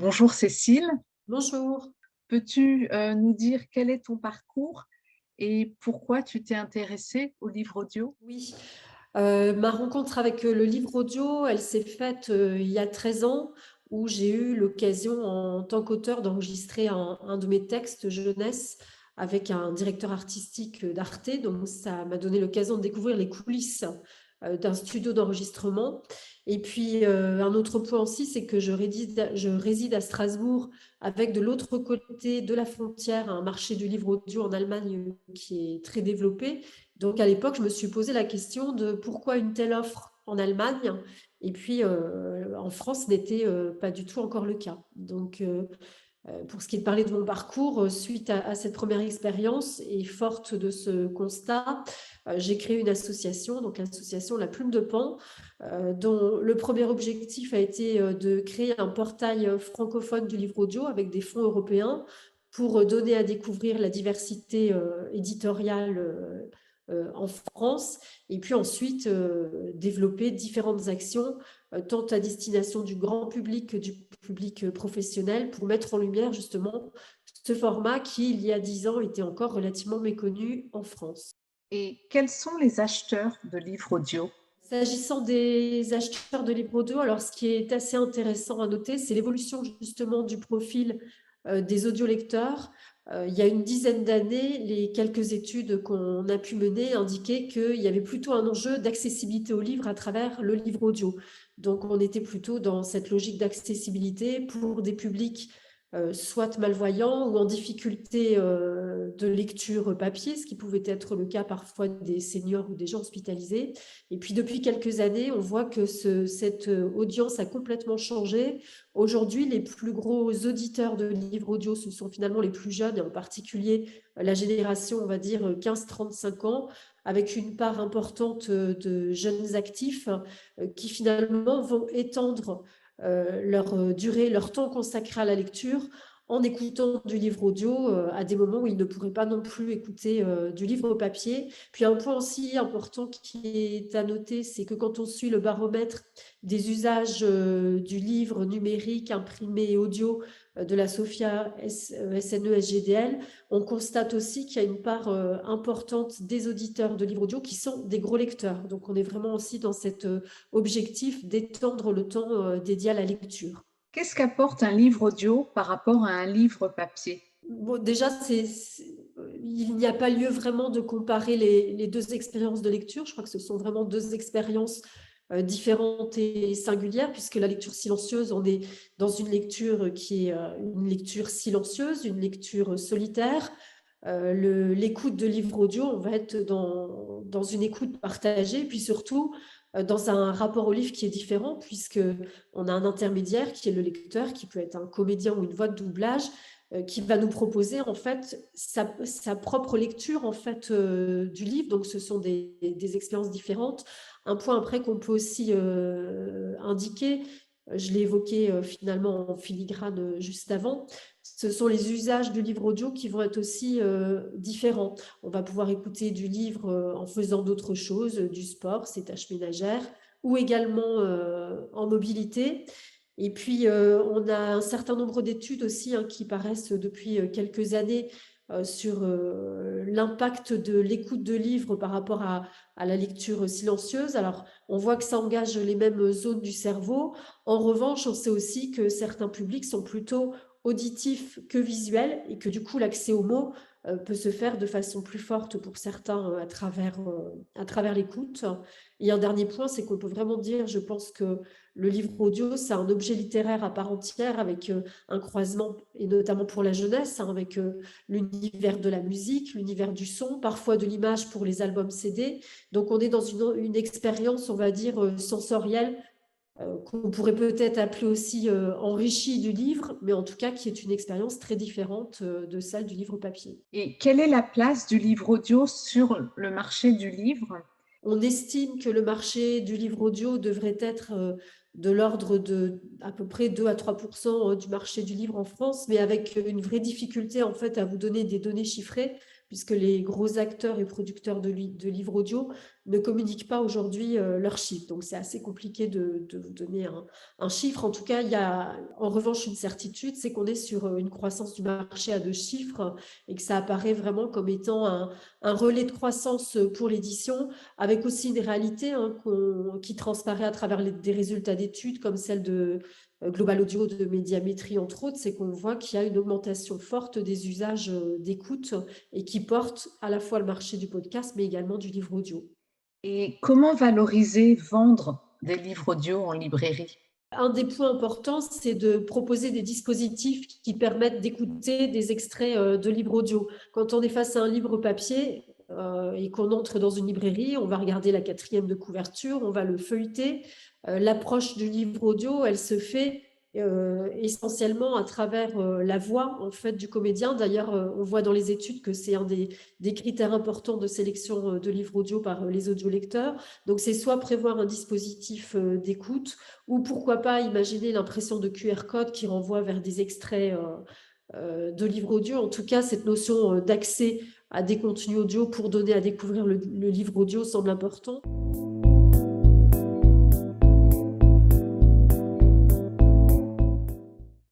Bonjour Cécile, Bonjour. peux-tu nous dire quel est ton parcours et pourquoi tu t'es intéressée au livre audio? Oui, ma rencontre avec, le livre audio, elle s'est faite, il y a 13 ans où j'ai eu l'occasion en tant qu'auteur d'enregistrer un de mes textes jeunesse avec un directeur artistique, d'Arte. Donc ça m'a donné l'occasion de découvrir les coulisses, d'un studio d'enregistrement. Et puis, un autre point aussi, c'est que je réside à Strasbourg avec de l'autre côté de la frontière un marché du livre audio en Allemagne, qui est très développé. Donc à l'époque, je me suis posé la question de pourquoi une telle offre en Allemagne et puis en France n'était pas du tout encore le cas. Donc pour ce qui est de parler de mon parcours, suite à cette première expérience et forte de ce constat, j'ai créé une association, donc l'association La Plume de Pan, dont le premier objectif a été de créer un portail francophone du livre audio avec des fonds européens pour donner à découvrir la diversité éditoriale en France, et puis ensuite développer différentes actions, tant à destination du grand public que du public professionnel, pour mettre en lumière justement ce format qui, il y a 10 ans, était encore relativement méconnu en France. Et quels sont les acheteurs de livres audio? S'agissant des acheteurs de livres audio, alors ce qui est assez intéressant à noter, c'est l'évolution justement du profil des audiolecteurs. Il y a une dizaine d'années, les quelques études qu'on a pu mener indiquaient qu'il y avait plutôt un enjeu d'accessibilité au livre à travers le livre audio. Donc on était plutôt dans cette logique d'accessibilité pour des publics soit malvoyants ou en difficulté de lecture papier, ce qui pouvait être le cas parfois des seniors ou des gens hospitalisés. Et puis depuis quelques années, on voit que cette audience a complètement changé. Aujourd'hui, les plus gros auditeurs de livres audio, ce sont finalement les plus jeunes, et en particulier la génération, on va dire, 15-35 ans, avec une part importante de jeunes actifs qui finalement vont étendre leur durée, leur temps consacré à la lecture en écoutant du livre audio à des moments où ils ne pourraient pas non plus écouter du livre papier. Puis un point aussi important qui est à noter, c'est que quand on suit le baromètre des usages du livre numérique, imprimé et audio de la SOFIA SNE-SGDL, on constate aussi qu'il y a une part importante des auditeurs de livres audio qui sont des gros lecteurs. Donc on est vraiment aussi dans cet objectif d'étendre le temps dédié à la lecture. Qu'est-ce qu'apporte un livre audio par rapport à un livre papier? Bon, déjà, il n'y a pas lieu vraiment de comparer les deux expériences de lecture. Je crois que ce sont vraiment deux expériences différentes et singulières, puisque la lecture silencieuse, on est dans une lecture qui est une lecture silencieuse, une lecture solitaire. L'écoute de livres audio, on va être dans une écoute partagée, puis surtout dans un rapport au livre qui est différent, puisque on a un intermédiaire qui est le lecteur, qui peut être un comédien ou une voix de doublage, qui va nous proposer en fait sa propre lecture en fait du livre. Donc ce sont des expériences différentes. Un point après qu'on peut aussi indiquer, je l'ai évoqué finalement en filigrane juste avant, ce sont les usages du livre audio qui vont être aussi différents. On va pouvoir écouter du livre en faisant d'autres choses, du sport, ses tâches ménagères, ou également en mobilité. Et puis, on a un certain nombre d'études aussi qui paraissent depuis quelques années sur l'impact de l'écoute de livres par rapport à la lecture silencieuse. Alors, on voit que ça engage les mêmes zones du cerveau. En revanche, on sait aussi que certains publics sont plutôt auditifs que visuels et que du coup, l'accès aux mots peut se faire de façon plus forte pour certains à travers l'écoute. Et un dernier point, c'est qu'on peut vraiment dire, je pense que le livre audio, c'est un objet littéraire à part entière avec un croisement, et notamment pour la jeunesse, avec l'univers de la musique, l'univers du son, parfois de l'image pour les albums CD. Donc on est dans une expérience, on va dire, sensorielle, qu'on pourrait peut-être appeler aussi enrichie du livre, mais en tout cas qui est une expérience très différente de celle du livre papier. Et quelle est la place du livre audio sur le marché du livre? On estime que le marché du livre audio devrait être de l'ordre de à peu près 2 à 3% du marché du livre en France, mais avec une vraie difficulté en fait à vous donner des données chiffrées, puisque les gros acteurs et producteurs de livres audio ne communiquent pas aujourd'hui leurs chiffres. Donc, c'est assez compliqué de vous donner un chiffre. En tout cas, il y a en revanche une certitude, c'est qu'on est sur une croissance du marché à 2 chiffres et que ça apparaît vraiment comme étant un relais de croissance pour l'édition, avec aussi une réalité qui transparaît à travers des résultats d'études comme celle de Global Audio de Médiamétrie, entre autres, c'est qu'on voit qu'il y a une augmentation forte des usages d'écoute et qui porte à la fois le marché du podcast, mais également du livre audio. Et comment valoriser, vendre des livres audio en librairie? Un des points importants, c'est de proposer des dispositifs qui permettent d'écouter des extraits de livres audio. Quand on est face à un livre papier et qu'on entre dans une librairie, on va regarder la 4e de couverture, on va le feuilleter. L'approche du livre audio, elle se fait essentiellement à travers la voix en fait du comédien. D'ailleurs, on voit dans les études que c'est un des critères importants de sélection de livres audio par les audiolecteurs. Donc, c'est soit prévoir un dispositif d'écoute, ou pourquoi pas imaginer l'impression de QR code qui renvoie vers des extraits de livres audio. En tout cas, cette notion d'accès à des contenus audio pour donner à découvrir le livre audio semble important.